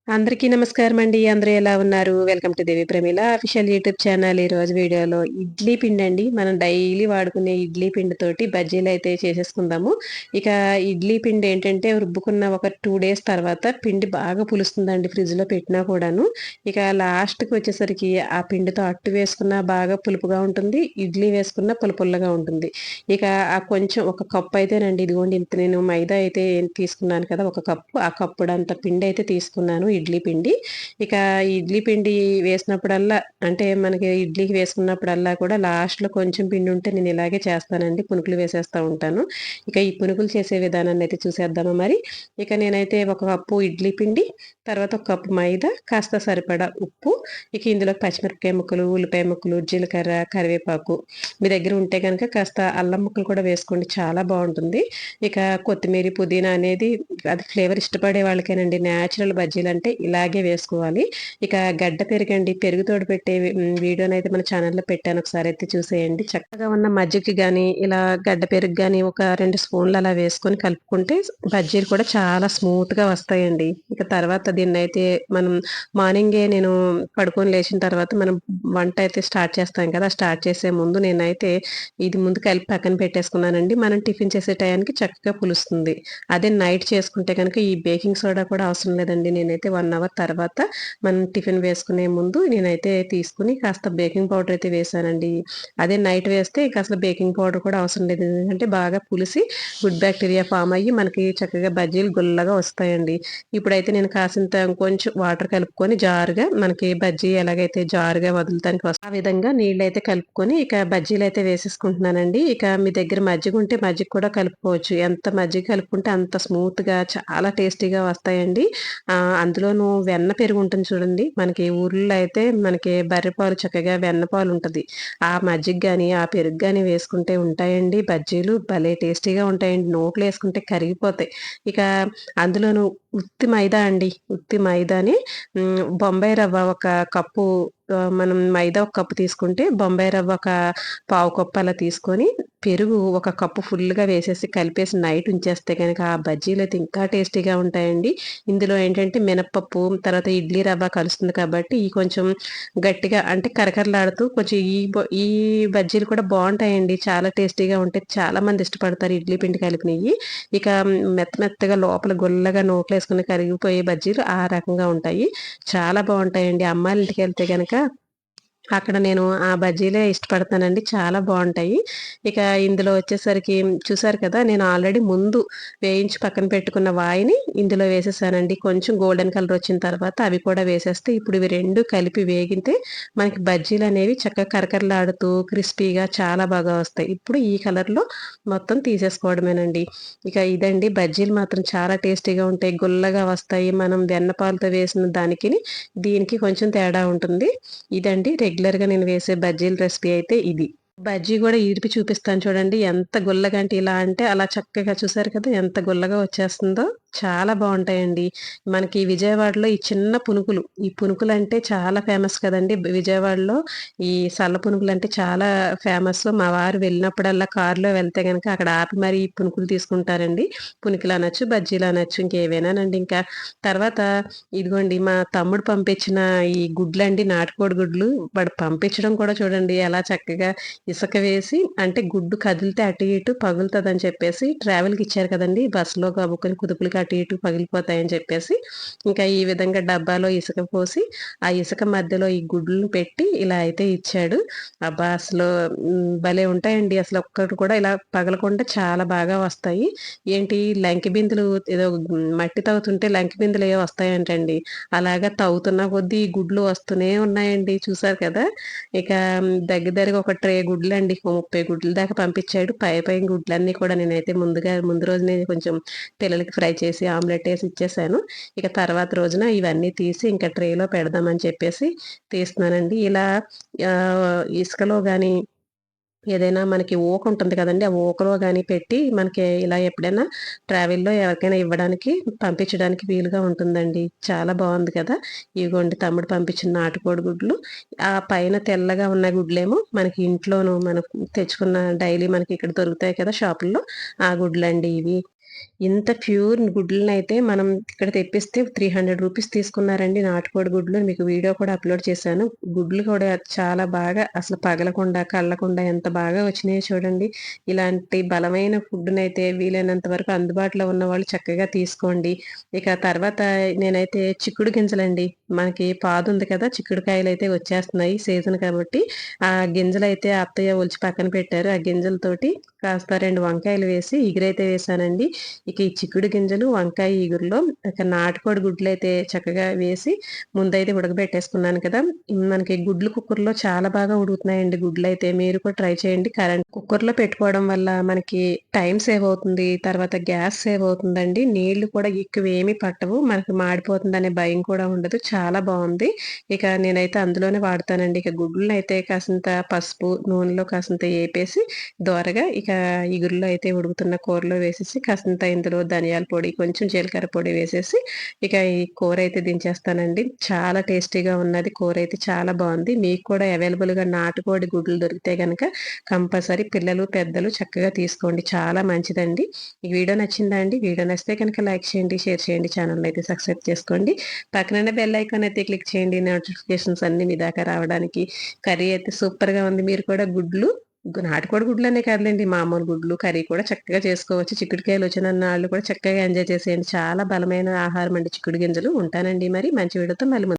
అందరికీ నమస్కారం అండి. అందరూ ఎలా ఉన్నారు? Welcome to Devi Pramila official YouTube channel. ఈరోజు వీడియోలో ఇడ్లీ పిండి అండి. మనం డైలీ వాడుకునే ఇడ్లీ పిండితోటి బజ్జీలైతే చేసేసుకుందాము. ఇక ఇడ్లీ పిండి ఏంటంటే రుబ్బుకున్న ఒక 2 డేస్ తర్వాత పిండి బాగా పులుస్తుందండి ఫ్రిడ్జ్‌లో పెట్టినా కూడాను. ఇక లాస్ట్‌కి వచ్చేసరికి ఆ పిండితో అట్టు వేసుకున్నా బాగా పులుపుగా ఉంటుంది. ఇడ్లీ వేసుకున్నా పుల్ల పుల్లగా ఉంటుంది. ఇక ఆ కొంచెం ఒక కప్ అయితేనండి ఇదిగోండి ఇంత నేను మైదా అయితే తీసుకున్నాను కదా! ఒక కప్పు. ఆ కప్పుడంత పిండయితే తీసుకున్నాను ఇడ్లీ పిండి. ఇక ఈ ఇడ్లీ పిండి వేసినప్పుడల్లా అంటే మనకి ఇడ్లీకి వేసుకున్నప్పుడల్లా కూడా లాస్ట్‌లో కొంచెం పిండుంటే నేను ఇలాగే చేస్తానండి. పునుకులు వేసేస్తా ఉంటాను. ఇక ఈ పునుకులు చేసే విధానాన్నయితే చూసేద్దామా మరి? ఇక నేనైతే ఒక కప్పు ఇడ్లీ పిండి, తర్వాత ఒక కప్పు మైదా, కాస్త సరిపడా ఉప్పు, ఇక ఇందులో పచ్చిమిరపకాయ ముక్కలు, ఉల్లిపాయ ముక్కలు, జీలకర్ర, కరివేపాకు మీ దగ్గర ఉంటే గనక కాస్త అల్లం ముక్కలు కూడా వేసుకోండి చాలా బావుంటుంది. ఇక కొత్తిమీర, పుదీనా అనేది అది ఫ్లేవర్ ఇష్టపడే వాళ్ళకేనండి. నేచురల్ బజ్జీలంటే ఇలాగే వేసుకోవాలి. ఇక గడ్డ పెరుగండి. పెరుగు తోడు పెట్టే వీడియోనైతే మన ఛానెల్‌లో పెట్టాను. ఒకసారైతే చూసేయండి. చక్కగా ఉన్న మజ్జిగకి గాని, ఇలా గడ్డ పెరుగు గాని ఒక 2 స్పూన్లు అలా వేసుకొని కలుపుకుంటే బజ్జీలు కూడా చాలా స్మూత్‌గా వస్తాయండి. ఇక తర్వాత దీన్నైతే మనం మార్నింగే నేను పడుకొని లేచిన తర్వాత మనం వంట అయితే స్టార్ట్ చేస్తాం కదా! స్టార్ట్ చేసే ముందు నేనైతే ఇది ముందు కలిపి పక్కన పెట్టేసుకున్నానండి. మనం టిఫిన్ చేసే టయానికి చక్కగా పులుస్తుంది. అదే నైట్ చేసుకుంటే గనుక ఈ బేకింగ్ సోడా కూడా అవసరం లేదండి. నేనైతే 1 అవర్ తర్వాత మనం టిఫిన్ వేసుకునే ముందు నేనైతే తీసుకొని కాస్త బేకింగ్ పౌడర్ అయితే వేశానండి. అదే నైట్ వేస్తే ఇక అసలు బేకింగ్ పౌడర్ కూడా అవసరం లేదు. ఎందుకంటే బాగా పులిసి గుడ్ బాక్టీరియా ఫార్మ్ అయ్యి మనకి చక్కగా బజ్జీలు గుల్లగా వస్తాయండి. ఇప్పుడైతే నేను కాసింత కొంచెం వాటర్ కలుపుకొని జారుగా మనకి బజ్జీ ఎలాగైతే జారుగా వదులుతానికి ఆ విధంగా నీళ్ళైతే కలుపుకొని ఇక బజ్జీలైతే వేసేసుకుంటున్నానండి. ఇక మీ దగ్గర మజ్జిగ ఉంటే మజ్జిగ కూడా కలుపుకోవచ్చు. ఎంత మజ్జిగ కలుపుకుంటే అంత స్మూత్‌గా చాలా టేస్టీగా వస్తాయండి. అందులోనూ వెన్న పెరుగు ఉంటుంది చూడండి. మనకి ఊర్లలో అయితే మనకి బర్రె పాలు చక్కగా వెన్న పాలు ఉంటది. ఆ మజ్జిగ గాని, ఆ పెరుగు గాని వేసుకుంటే ఉంటాయండి బజ్జీలు భలే టేస్టీగా ఉంటాయండి. నోట్లో ఏసుకుంటే కరిగిపోతాయి. ఇక అందులోనూ ఉత్తి మైదా అండి. ఉత్తి మైదాని బొంబాయి రవ్వ ఒక కప్పు మనం మైదా ఒక కప్పు తీసుకుంటే, బొంబాయి రవ్వ ఒక పావు కప్పు అలా తీసుకొని, పెరుగు ఒక కప్పు ఫుల్‌గా వేసేసి కలిపేసి నైట్ ఉంచేస్తే గనక ఆ బజ్జీలైతే ఇంకా టేస్టీగా ఉంటాయండి. ఇందులో ఏంటంటే మినపప్పు, తర్వాత ఇడ్లీ రవ్వ కలుస్తుంది కాబట్టి, ఈ కొంచెం గట్టిగా అంటే కరకరలాడుతూ కొంచెం ఈ బజ్జీలు కూడా బావుంటాయండి. చాలా టేస్టీగా ఉంటాయి. చాలా మంది ఇష్టపడతారు ఇడ్లీ పిండి కలిపినయి. ఇక మెత్త మెత్తగా లోపల గుల్లగా నోట్లో ఏసుకొని కరిగిపోయే బజ్జీలు ఆ రకంగా ఉంటాయి. చాలా బావుంటాయండి. అమ్మాళ్ళ ఇంటికెళ్తే గనక అక్కడ నేను ఆ బజ్జీలే ఇష్టపడతానండి. చాలా బావుంటాయి. ఇక ఇందులో వచ్చేసరికి చూసారు కదా! నేను ఆల్రెడీ ముందు వేయించి పక్కన పెట్టుకున్న వాయిని ఇందులో వేసేసానండి. కొంచెం గోల్డెన్ కలర్ వచ్చిన తర్వాత అవి కూడా వేసేస్తే ఇప్పుడు ఇవి 2 కలిపి వేగితే మనకి బజ్జీలనేవి చక్కగా కరకరలాడుతూ క్రిస్పీగా చాలా బాగా వస్తాయి. ఇప్పుడు ఈ కలర్‌లో మొత్తం తీసేసుకోవడమేనండి. ఇక ఇదండి బజ్జీలు మాత్రం చాలా టేస్టీగా ఉంటాయి. గుల్లగా వస్తాయి. మనం వెన్న పాలతో వేసిన దానికిని, దీనికి కొంచెం తేడా ఉంటుంది. ఇదండి రెగ్యులర్‌గా నేను వేసే బజ్జీల రెసిపీ అయితే ఇది. బజ్జీ గూడా ఈడిపి చూపిస్తాను చూడండి. ఎంత గుల్లగా అంటే ఇలా అంటే అలా చక్కగా చూసారు కదా! ఎంత గుల్లగా వచ్చేస్తుందో. చాలా బావుంటాయండి. మనకి విజయవాడలో ఈ చిన్న పునుకులు, ఈ పునుకులంటే చాలా ఫేమస్ కదండీ! విజయవాడలో ఈ సల్ల పునుకులంటే చాలా ఫేమస్. మా వారు వెళ్ళినప్పుడల్లా కారులో వెళ్తే గనక అక్కడ ఆపి మరి ఈ పునుకులు తీసుకుంటారండి. పునుకులనొచ్చు, బజ్జీలనొచ్చు ఇంకేవైనానండి ఇంకా. తర్వాత ఇదిగోండి మా తమ్ముడు పంపించిన ఈ గుడ్లండి నాటుకోడి గుడ్లు. వాడు పంపించడం కూడా చూడండి ఎలా చక్కగా ఇసక వేసి అంటే గుడ్డు కదిలితే అటు ఇటు పగులుతదని చెప్పేసి ట్రావెల్‌కి ఇచ్చారు కదండీ! బస్సులో గబుక్కని కుదుపులకి అటు ఇటు పగిలిపోతాయని చెప్పేసి, ఇంకా ఈ విధంగా డబ్బాలో ఇసుక పోసి, ఆ ఇసుక మధ్యలో ఈ గుడ్లను పెట్టి ఇలా అయితే ఇచ్చాడు. అబ్బా! అసలు భలే ఉంటాయండి. అసలు ఒక్కటి కూడా ఇలా పగలకుండా చాలా బాగా వస్తాయి. ఏంటి లంకి బిందులు ఏదో మట్టి తవ్వుతుంటే లంకి బిందులేవో వస్తాయంటండి. అలాగా తవ్వుతున్న కొద్దీ ఈ గుడ్లు వస్తూనే ఉన్నాయండి. చూసారు కదా! ఇక దగ్గర దగ్గరగా ఒక ట్రే గుడ్లండి. ఓ 30 గుడ్ల దాకా పంపించాడు. పైన గుడ్లన్నీ కూడా నేనైతే ముందు రోజునే కొంచెం పిల్లలకి ఫ్రై చేసి ఆమ్లెట్ ఏసి ఇచ్చేసాను. ఇక తర్వాత రోజున ఇవన్నీ తీసి ఇంకా ట్రేలో పెడదామని చెప్పేసి తీస్తున్నానండి. ఇలా ఇసుకలో గాని ఏదైనా మనకి ఊక ఉంటుంది కదండీ! ఆ ఊకలో గాని పెట్టి మనకి ఇలా ఎప్పుడైనా ట్రావెల్‌లో ఎవరికైనా ఇవ్వడానికి, పంపించడానికి వీలుగా ఉంటుందండి. చాలా బావుంది కదా! ఇవిగోండి తమ్ముడు పంపించిన నాటుకోడి గుడ్లు. ఆ పైన తెల్లగా ఉన్న గుడ్లేమో మనకి ఇంట్లోను మనం తెచ్చుకున్న డైలీ మనకి ఇక్కడ దొరుకుతాయి కదా షాపుల్లో, ఆ గుడ్లండి ఇవి. ఇంత ప్యూర్ గుడ్లనైతే మనం ఇక్కడ తెప్పిస్తే 300 రూపీస్ తీసుకున్నారండి నాటుకోడి గుడ్లు. మీకు వీడియో కూడా అప్‌లోడ్ చేశాను. గుడ్లు కూడా చాలా బాగా అసలు పగలకుండా, కళ్ళకుండా ఎంత బాగా వచ్చినాయో చూడండి. ఇలాంటి బలమైన ఫుడ్‌నైతే వీలైనంత వరకు అందుబాటులో ఉన్నవాళ్ళు చక్కగా తీసుకోండి. ఇక తర్వాత నేనైతే చిక్కుడు గింజలండి. మనకి పాదుంది కదా! చిక్కుడుకాయలైతే వచ్చేస్తున్నాయి సీజన్ కాబట్టి, ఆ గింజలైతే అత్తయ్య ఒలిచి పక్కన పెట్టారు. ఆ గింజలతోటి కాస్త 2 వంకాయలు వేసి ఇగురైతే వేశానండి. ఇక ఈ చిక్కుడు గింజలు, వంకాయ ఇగురులో ఇక నాటుకోడి గుడ్లయితే చక్కగా వేసి ముందైతే ఉడకబెట్టేసుకున్నాను కదా! మనకి గుడ్లు కుక్కర్‌లో చాలా బాగా ఉడుకుతున్నాయండి గుడ్లయితే. మీరు కూడా ట్రై చేయండి. కుక్కర్‌లో పెట్టుకోవడం వల్ల మనకి టైం సేవ్ అవుతుంది. తర్వాత గ్యాస్ సేవ్ అవుతుందండి. నీళ్లు కూడా ఎక్కువేమీ పట్టవు. మనకి మాడిపోతుందనే భయం కూడా ఉండదు. చాలా బావుంది. ఇక నేనైతే అందులోనే వాడతానండి. ఇక గుడ్లనైతే కాసింత పసుపు, నూనెలో కాసింత ఏపేసి దోరగా ఇక ఇగురులో అయితే ఉడుకుతున్న కూరలో వేసేసి కాసింత ఇందులో ధనియాల పొడి, కొంచెం జీలకర్ర పొడి వేసేసి ఇక ఈ కూరైతే దించేస్తానండి. చాలా టేస్టీగా ఉన్నది. కూరైతే చాలా బావుంది. మీకు కూడా అవైలబుల్‌గా నాటుకోడి గుడ్లు దొరికితే గనక కంపల్సరీ పిల్లలు, పెద్దలు చక్కగా తీసుకోండి. చాలా మంచిదండి. ఈ వీడియో నచ్చిందా అండి? వీడియో నచ్చితే కనుక లైక్ చేయండి, షేర్ చేయండి. ఛానెల్‌ని అయితే సబ్స్క్రైబ్ చేసుకోండి. పక్కనున్న బెల్ ఐకాన్ అయితే క్లిక్ చేయండి. నోటిఫికేషన్స్ అన్నీ మీ దాకా రావడానికి. కర్రీ అయితే సూపర్‌గా ఉంది. మీరు కూడా నాటుకోడి గుడ్లనే కాదులెండి. మామూలు గుడ్లు, కర్రీ కూడా చక్కగా చేసుకోవచ్చు. చిక్కుడుకాయలొచ్చినన్నాళ్ళు కూడా చక్కగా ఎంజాయ్ చేసేయండి. చాలా బలమైన ఆహారం అండి చిక్కుడు గింజలు. ఉంటానండి మరి. మంచి వీడియోతో మళ్ళీ